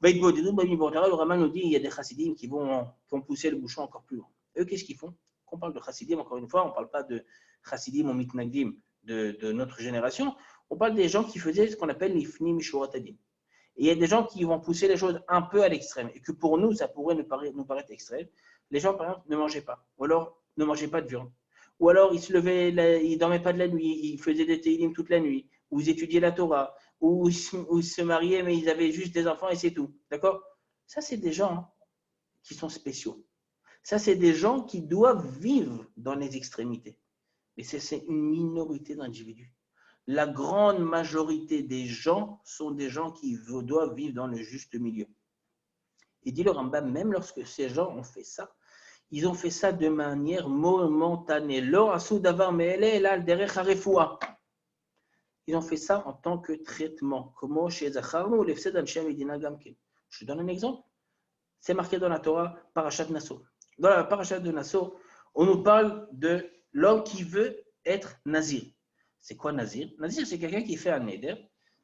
והתבודדות במבואות. Le Rambam nous dit il y a des chassidim qui ont poussé le bouchon encore plus loin. Eux, qu'est-ce qu'ils font? Quand on parle de chassidim, encore une fois, on ne parle pas de chassidim ou mitnagdim de notre génération, on parle des gens qui faisaient ce qu'on appelle l'ifnim mishurat adin. Et il y a des gens qui vont pousser les choses un peu à l'extrême et que pour nous, ça pourrait nous paraître extrême. Les gens, par exemple, ne mangeaient pas, ou alors ne mangeaient pas de viande, ou alors ils se levaient, ils ne dormaient pas de la nuit, ils faisaient des télim toute la nuit, ou ils étudiaient la Torah, ou ils se mariaient mais ils avaient juste des enfants et c'est tout. D'accord? Ça, c'est des gens qui sont spéciaux. Ça, c'est des gens qui doivent vivre dans les extrémités. Mais c'est une minorité d'individus. La grande majorité des gens sont des gens qui doivent vivre dans le juste milieu. Et dit le Rambam, même lorsque ces gens ont fait ça, ils ont fait ça de manière momentanée. Ils ont fait ça en tant que traitement. Je donne un exemple. C'est marqué dans la Torah, Parashat Nasso. Dans la Parashat de Nasso, on nous parle de l'homme qui veut être nazir. C'est quoi Nazir? Nazir, c'est quelqu'un qui fait un neder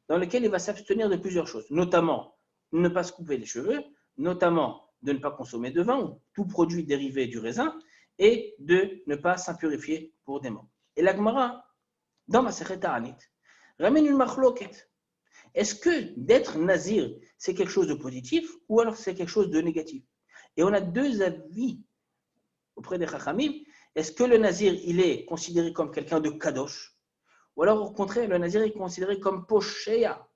dans lequel il va s'abstenir de plusieurs choses, notamment ne pas se couper les cheveux, notamment de ne pas consommer de vin ou tout produit dérivé du raisin et de ne pas s'impurifier pour des morts. Et la Gemara, dans ma Masechet Ta'anit, ramène une machloket. Est-ce que d'être Nazir, c'est quelque chose de positif ou alors c'est quelque chose de négatif? Et on a deux avis auprès des Chachamim. Est-ce que le Nazir, il est considéré comme quelqu'un de Kadosh? Ou alors, au contraire, le Nazir est considéré comme Poshéa.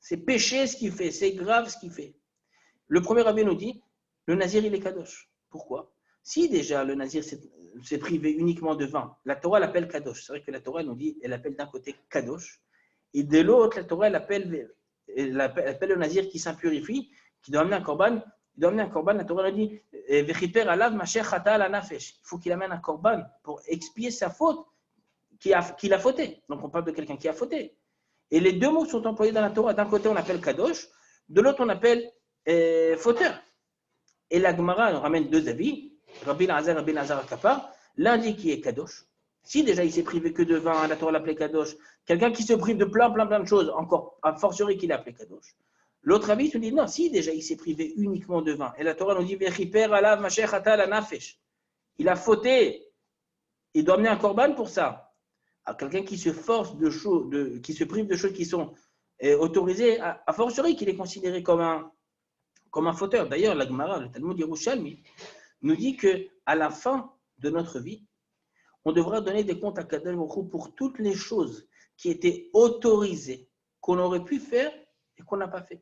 C'est péché ce qu'il fait, c'est grave ce qu'il fait. Le premier rabbi nous dit, le Nazir, il est Kadosh. Pourquoi? Si déjà le Nazir s'est privé uniquement de vin, la Torah l'appelle Kadosh. C'est vrai que la Torah nous dit, elle appelle d'un côté Kadosh, et de l'autre, la Torah elle appelle le Nazir qui s'impurifie, qui doit amener un korban Il doit amener un korban. La Torah dit Vechiper alav masher chata ala nafesh. Il faut qu'il amène un korban pour expier sa faute qu'il a fauté. Donc on parle de quelqu'un qui a fauté. Et les deux mots sont employés dans la Torah. D'un côté, on appelle kadosh, de l'autre, on appelle fauteur. Et la Gemara ramène deux avis, Rabbi Lazar et Rabbi Lazar al-Kapar. L'un dit qui est kadosh. Si déjà il s'est privé que de vin, la Torah l'appelait kadosh. Quelqu'un qui se prive de plein de choses, encore a fortiori qu'il l'appelait kadosh. L'autre avis se dit non, si déjà il s'est privé uniquement de vin, et la Torah nous dit Vechiper alav masher chata ala nafesh. Il a fauté, il doit amener un korban pour ça. À quelqu'un qui se force de choses, qui se prive de choses qui sont autorisées, a fortiori qu'il est considéré comme un fauteur. D'ailleurs, la Gemara, le Talmud Yerushalmi, nous dit qu'à la fin de notre vie, on devra donner des comptes à Kadosh Baruch Hu pour toutes les choses qui étaient autorisées, qu'on aurait pu faire et qu'on n'a pas fait.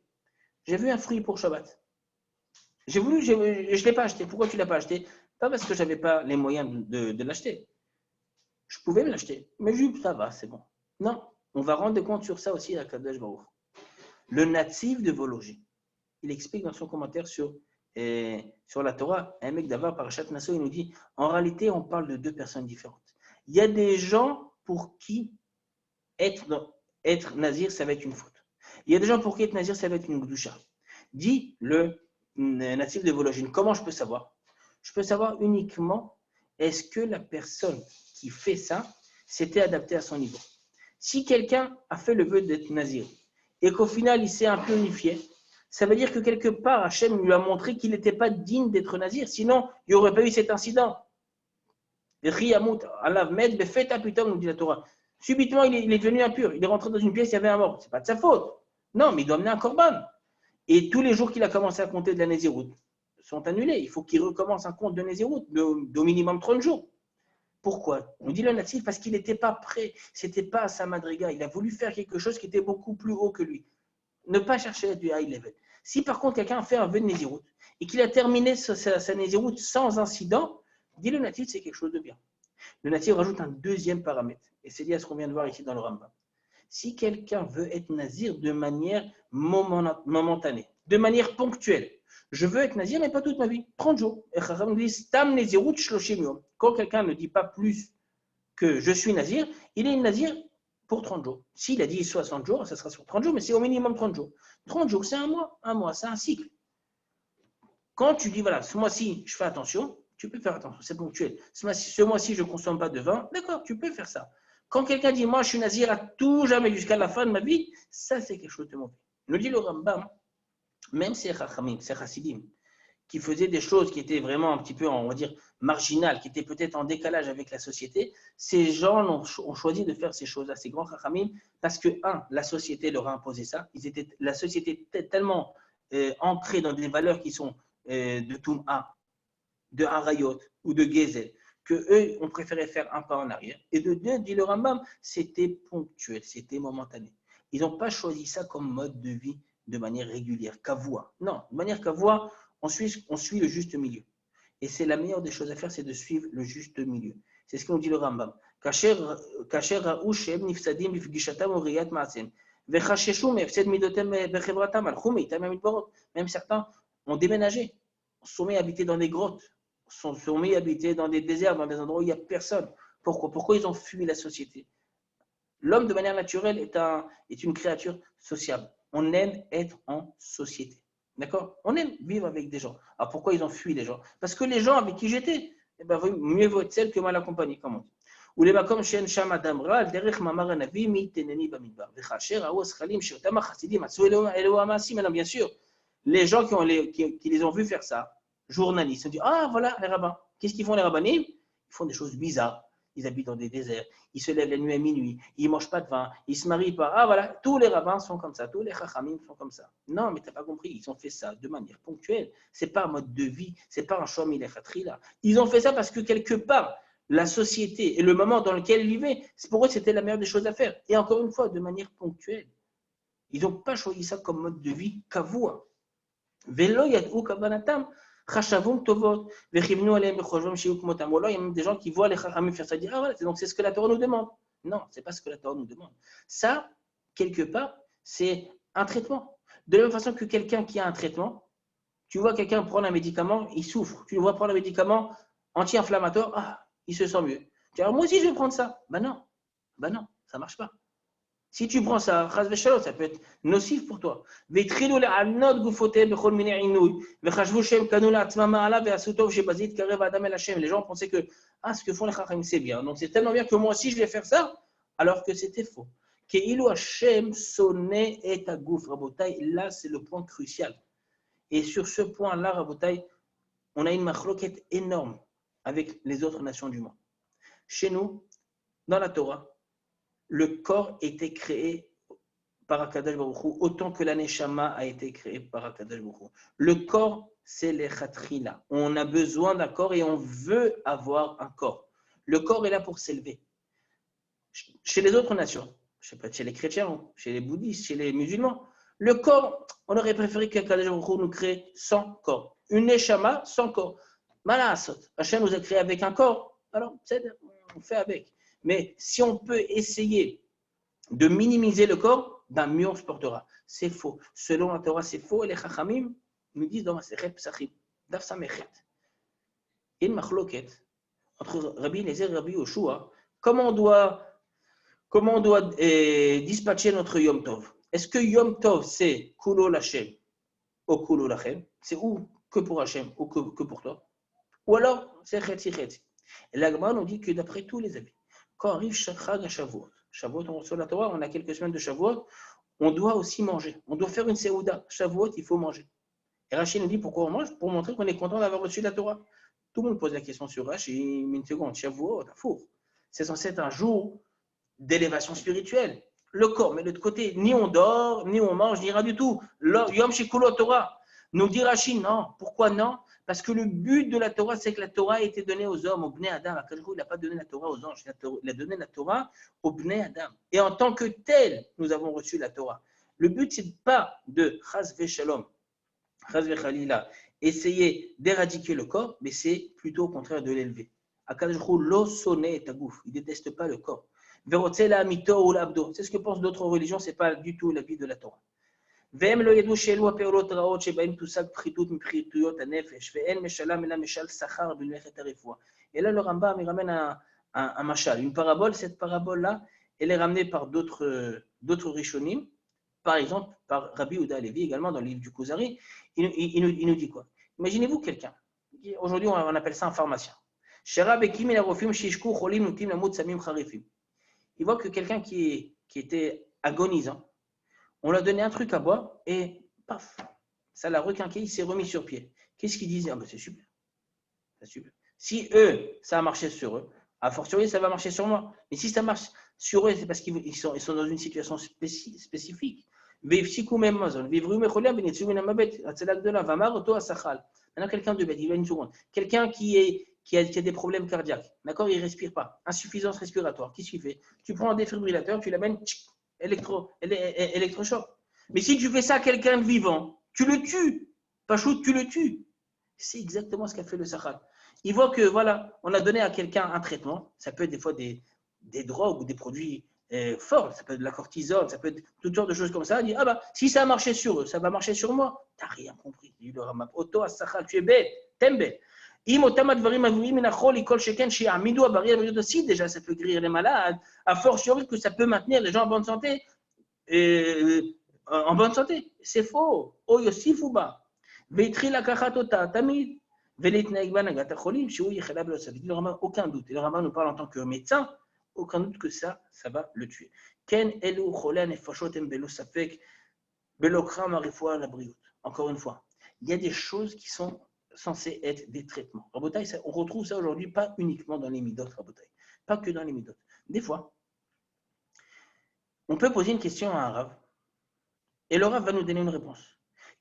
J'ai vu un fruit pour Shabbat. Je ne l'ai pas acheté. Pourquoi tu ne l'as pas acheté? Pas parce que je n'avais pas les moyens de l'acheter. Je pouvais me l'acheter, mais ça va, c'est bon. Non, on va rendre compte sur ça aussi à Kadosh Baruch Hu. Le natif de Vologé, il explique dans son commentaire sur la Torah, un mec d'Avar, Parashat Naso, il nous dit, en réalité, on parle de deux personnes différentes. Il y a des gens pour qui être nazir, ça va être une faute. Il y a des gens pour qui être nazir, ça va être une gdusha. Dit le natif de Vologine, comment je peux savoir? Je peux savoir uniquement, est-ce que la personne qui fait ça s'était adaptée à son niveau. Si quelqu'un a fait le vœu d'être nazir et qu'au final, il s'est un peu unifié, ça veut dire que quelque part, Hachem lui a montré qu'il n'était pas digne d'être nazir. Sinon, il n'y aurait pas eu cet incident. Nous dit la Torah. Subitement, il est devenu impur. Il est rentré dans une pièce, il y avait un mort. Ce n'est pas de sa faute. Non, mais il doit amener un korban. Et tous les jours qu'il a commencé à compter de la Nézirut sont annulés. Il faut qu'il recommence un compte de Nézirut d'au minimum 30 jours. Pourquoi? On dit le natif parce qu'il n'était pas prêt. Ce n'était pas à sa madriga. Il a voulu faire quelque chose qui était beaucoup plus haut que lui. Ne pas chercher du high level. Si par contre quelqu'un a fait un vœu de Nézirut et qu'il a terminé sa Nézirut sans incident, dit le natif, c'est quelque chose de bien. Le natif rajoute un deuxième paramètre. Et c'est lié à ce qu'on vient de voir ici dans le Rambam. Si quelqu'un veut être nazir de manière momentanée, de manière ponctuelle, je veux être nazir, mais pas toute ma vie, 30 jours. Et Chacham dit, Stam Nezirut Shloshim Yom. Quand quelqu'un ne dit pas plus que je suis nazir, il est nazir pour 30 jours. S'il a dit 60 jours, ça sera sur 30 jours, mais c'est au minimum 30 jours. 30 jours, c'est un mois, c'est un cycle. Quand tu dis, voilà, ce mois-ci, je fais attention, tu peux faire attention, c'est ponctuel. Ce mois-ci, je ne consomme pas de vin, d'accord, tu peux faire ça. Quand quelqu'un dit, moi, je suis nazir à tout jamais jusqu'à la fin de ma vie, ça, c'est quelque chose de mauvais. Nous dit le Rambam, même ces Chachamim, ces Chassidim, qui faisaient des choses qui étaient vraiment un petit peu, on va dire, marginales, qui étaient peut-être en décalage avec la société, ces gens ont choisi de faire ces choses-là, ces grands Chachamim, parce que, la société leur a imposé ça. La société était tellement ancrée dans des valeurs qui sont de Toum'a, de Harayot ou de Gezel, qu'eux ont préféré faire un pas en arrière. Et de deux, dit le Rambam, c'était ponctuel, c'était momentané. Ils n'ont pas choisi ça comme mode de vie de manière régulière, kavua. Non, de manière kavua, on suit le juste milieu. Et c'est la meilleure des choses à faire, c'est de suivre le juste milieu. C'est ce qu'on dit le Rambam. Même certains ont déménagé, sont mis à habiter dans des grottes, sont mis à habiter dans des déserts, dans des endroits où il n'y a personne. Pourquoi ils ont fui la société? L'homme, de manière naturelle, est une créature sociable. On aime être en société. D'accord? On aime vivre avec des gens. Alors pourquoi ils ont fui les gens? Parce que les gens avec qui j'étais, mieux vaut être seul que mal accompagné, comme on dit. ולמקום שאין שם אדם רע, על דרך מאמר הנביא מי יתנני במדבר. וכאשר ראו הזכלים שאותם החסידים עשו אלו המעשים, alors bien sûr, les gens qui les ont vus faire ça, journalistes, ont dit, ah voilà les rabbins. Qu'est-ce qu'ils font les rabbinim? Ils font des choses bizarres. Ils habitent dans des déserts, ils se lèvent la nuit à minuit, ils ne mangent pas de vin, ils ne se marient pas. Ah voilà, tous les rabbins sont comme ça, tous les chachamim sont comme ça. Non, mais tu n'as pas compris, ils ont fait ça de manière ponctuelle. Ce n'est pas un mode de vie, ce n'est pas un shom ilachatri là. Ils ont fait ça parce que quelque part, la société et le moment dans lequel ils vivaient, pour eux, c'était la meilleure des choses à faire. Et encore une fois, de manière ponctuelle. Ils n'ont pas choisi ça comme mode de vie kavua. Velo yad'u kavanatam. Il y a même des gens qui voient les chachamim faire ça et disent, ah voilà, donc c'est ce que la Torah nous demande. Non, ce n'est pas ce que la Torah nous demande. Ça, quelque part, c'est un traitement. De la même façon que quelqu'un qui a un traitement, Tu vois quelqu'un prendre un médicament, il souffre. Tu le vois prendre un médicament anti-inflammatoire, ah, il se sent mieux. Tu dis, alors moi aussi, je vais prendre ça. Ben non, ça ne marche pas. Si tu prends ça, ça peut être nocif pour toi. Les gens pensaient que ce que font les chachamim, c'est bien. Donc c'est tellement bien que moi aussi je vais faire ça, alors que c'était faux. Là, c'est le point crucial. Et sur ce point-là, Rabotai, on a une machloket énorme avec les autres nations du monde. Chez nous, dans la Torah, le corps était créé par Akadosh Baruch Hu, autant que la Neshama a été créée par Akadosh Baruch Hu. Le corps, c'est les chatrila. On a besoin d'un corps et on veut avoir un corps. Le corps est là pour s'élever. Chez les autres nations, je sais pas, chez les chrétiens, chez les bouddhistes, chez les musulmans, le corps, on aurait préféré qu'Akadosh Baruch Hu nous crée sans corps. Une Neshama sans corps. Malasot. Hachem nous a créé avec un corps, alors on fait avec. Mais si on peut essayer de minimiser le corps, mieux on se portera. C'est faux. Selon la Torah, c'est faux. Et les Chachamim nous disent dans Masechet Pesachim, Daf Samechet, il y a une machloket entre Rabbi Eliezer et Rabbi Yoshua. Comment on doit dispatcher notre Yom Tov? Est-ce que Yom Tov, c'est Kulo Lachem ou Kulo Lachem? C'est ou que pour Hachem ou que pour toi? Ou alors, c'est Chetzi Chetzi. Et la Gemara nous dit que d'après tous les avis, quand arrive Chag à Shavuot, on reçoit la Torah, on a quelques semaines de Shavuot, on doit aussi manger. On doit faire une Seouda. Shavuot, il faut manger. Et Rachid nous dit pourquoi on mange? Pour montrer qu'on est content d'avoir reçu la Torah. Tout le monde pose la question sur Rachid, une seconde, Shavuot, un four. C'est censé être un jour d'élévation spirituelle. Le corps, mais de l'autre côté, ni on dort, ni on mange, ni rien du tout. Yom Shekulo Torah. Nous dit Rachid, non. Pourquoi non? Parce que le but de la Torah, c'est que la Torah a été donnée aux hommes, aux Bnei Adam. Il n'a pas donné la Torah aux anges, il a donné la Torah aux Bnei Adam. Et en tant que tel, nous avons reçu la Torah. Le but, ce n'est pas de Chas Veshalom, Chas Vechalila, essayer d'éradiquer le corps, mais c'est plutôt au contraire de l'élever. Akadosh Baruch Hu lo sonné et tagouf, il ne déteste pas le corps. Verotzela mito ou l'abdo, c'est ce que pensent d'autres religions, ce n'est pas du tout la vie de la Torah. והם לא ידעו שאלו הפעולות רעות שבהם תושג פחיתות מפחיתויות הנפש, ואין משלם אלא משל שכר במלאכת הרפואה. Et là, le Rambam, il ramène un mashal, une parabole. Cette parabole-là, elle est ramenée par d'autres rishonim, par exemple par Rabbi Yehuda Halevi, également dans le livre du Kuzari. Il nous dit quoi? Imaginez-vous quelqu'un, aujourd'hui on appelle ça un pharmacien. Il voit que quelqu'un qui était agonisant, on lui a donné un truc à boire et paf, ça l'a requinqué, il s'est remis sur pied. Qu'est-ce qu'ils disent? Ah ben c'est super. Si eux, ça a marché sur eux, a fortiori, ça va marcher sur moi. Mais si ça marche sur eux, c'est parce qu'ils sont dans une situation spécifique. Maintenant, quelqu'un de bête, il va une seconde. Quelqu'un qui a des problèmes cardiaques, d'accord, il ne respire pas, insuffisance respiratoire, qu'est-ce qu'il fait? Tu prends un défibrillateur, tu l'amènes, électrochoc. Mais si tu fais ça à quelqu'un de vivant, tu le tues. Pachout, tu le tues. C'est exactement ce qu'a fait le Sahel. Il voit que, voilà, on a donné à quelqu'un un traitement. Ça peut être des fois des drogues ou des produits forts. Ça peut être de la cortisone, ça peut être toutes sortes de choses comme ça. Il dit, ah bah, si ça a marché sur eux, ça va marcher sur moi. Tu n'as rien compris. Il dit le Rambam. Oto Sahel, tu es bête, t'aimes bête. Si déjà ça peut guérir les malades, à fortiori que ça peut maintenir les gens en bonne santé, c'est faux. Aucun doute. Et le Rambam nous parle en tant que médecin, aucun doute que ça va le tuer. Encore une fois, il y a des choses qui sont censés être des traitements. Rabotai, on retrouve ça aujourd'hui pas uniquement dans les midot, Rabotai, pas que dans les midot. Des fois, on peut poser une question à un rav et le rav va nous donner une réponse.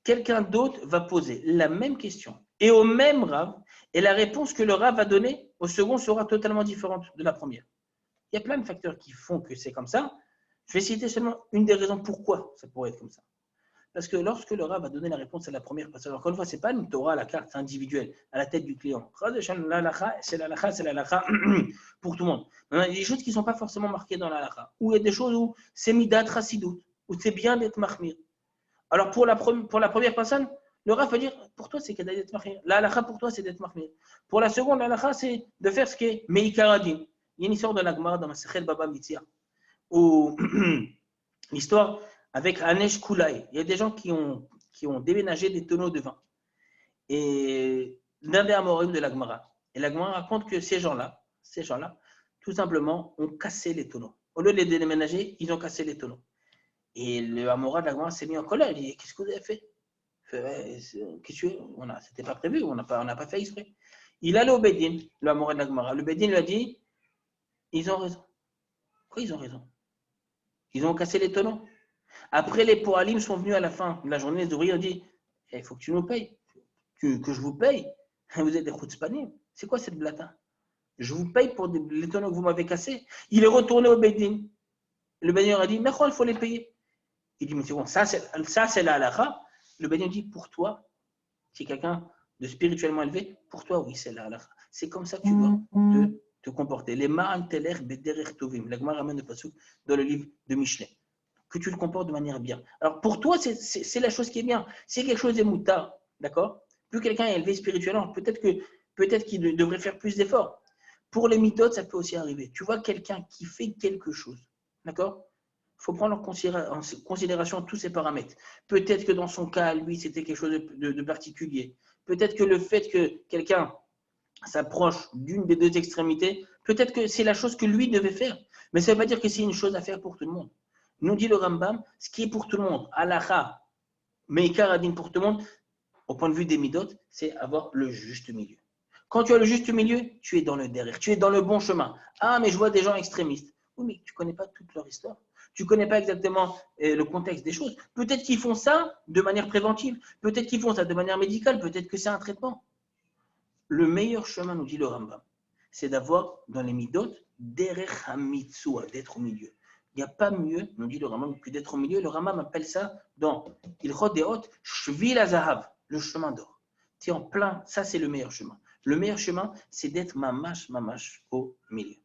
Quelqu'un d'autre va poser la même question et au même rav, et la réponse que le rav va donner au second sera totalement différente de la première. Il y a plein de facteurs qui font que c'est comme ça. Je vais citer seulement une des raisons pourquoi ça pourrait être comme ça. Parce que lorsque le rav va donner la réponse à la première personne, encore une fois, ce n'est pas une Torah à la carte, c'est individuel, à la tête du client. C'est l'alakha pour tout le monde. Il y a des choses qui ne sont pas forcément marquées dans l'alakha. Ou il y a des choses où c'est midat chasidut, où c'est bien d'être mahmir. Alors pour la première personne, Le Rav va dire, pour toi, c'est d'être mahmir. La halakha, pour toi, c'est d'être mahmir. Pour la seconde, la halakha, c'est de faire ce qui est meikaradin. Il y a une histoire de la Gemara dans ma Sechel Baba Mitzia, où l'histoire avec Anesh Koulaï. Il y a des gens qui ont déménagé des tonneaux de vin. Et l'un des Amorim de la Gemara. Et la Gemara raconte que ces gens-là, tout simplement, ont cassé les tonneaux. Au lieu de les déménager, ils ont cassé les tonneaux. Et le Amora de la Gemara s'est mis en colère. Il dit, qu'est-ce que vous avez fait? Qu'est-ce que c'était pas prévu, on n'a pas fait exprès. Il allait au Bedin, le Amora de la Gemara. Le Bedin lui a dit, ils ont raison. Quoi, ils ont raison? Ils ont cassé les tonneaux. Après, les Poalim sont venus à la fin de la journée, les ouvriers ont dit, il faut que tu nous payes. Que je vous paye. Vous êtes des chutzpanim. C'est quoi cette blatin? Je vous paye pour les tonneaux que vous m'avez cassés. Il est retourné au Bedin. Le Bedin a dit, mais il faut les payer. Il dit, mais c'est bon, ça c'est la halakha. Le Bedin dit, pour toi, si quelqu'un de spirituellement élevé, pour toi, oui, c'est la halakha. C'est comme ça que tu dois te comporter. Les ma'an teler bederech tovim. La Gemara ramène le pasuk dans le livre de Michelet. Que tu le comportes de manière bien. Alors, pour toi, c'est la chose qui est bien. Si quelque chose est moutard, d'accord? Plus quelqu'un est élevé spirituellement, peut-être qu'il devrait faire plus d'efforts. Pour les méthodes, ça peut aussi arriver. Tu vois quelqu'un qui fait quelque chose, d'accord? Il faut prendre en considération tous ces paramètres. Peut-être que dans son cas, lui, c'était quelque chose de particulier. Peut-être que le fait que quelqu'un s'approche d'une des deux extrémités, peut-être que c'est la chose que lui devait faire. Mais ça ne veut pas dire que c'est une chose à faire pour tout le monde. Nous dit le Rambam, ce qui est pour tout le monde, halakha, meikar adin pour tout le monde, au point de vue des midot, c'est avoir le juste milieu. Quand tu as le juste milieu, tu es dans le derrière, tu es dans le bon chemin. Ah, mais je vois des gens extrémistes. Oui, mais tu ne connais pas toute leur histoire. Tu ne connais pas exactement le contexte des choses. Peut-être qu'ils font ça de manière préventive, peut-être qu'ils font ça de manière médicale, peut-être que c'est un traitement. Le meilleur chemin, nous dit le Rambam, c'est d'avoir dans les midot, derech hamitsua, d'être au milieu. Il n'y a pas mieux, nous dit le Rambam, que d'être au milieu. Le Rambam appelle ça dans Ilchot Deot, Shvil Azahav, le chemin d'or. Tu es en plein, ça c'est le meilleur chemin. Le meilleur chemin, c'est d'être mamash au milieu.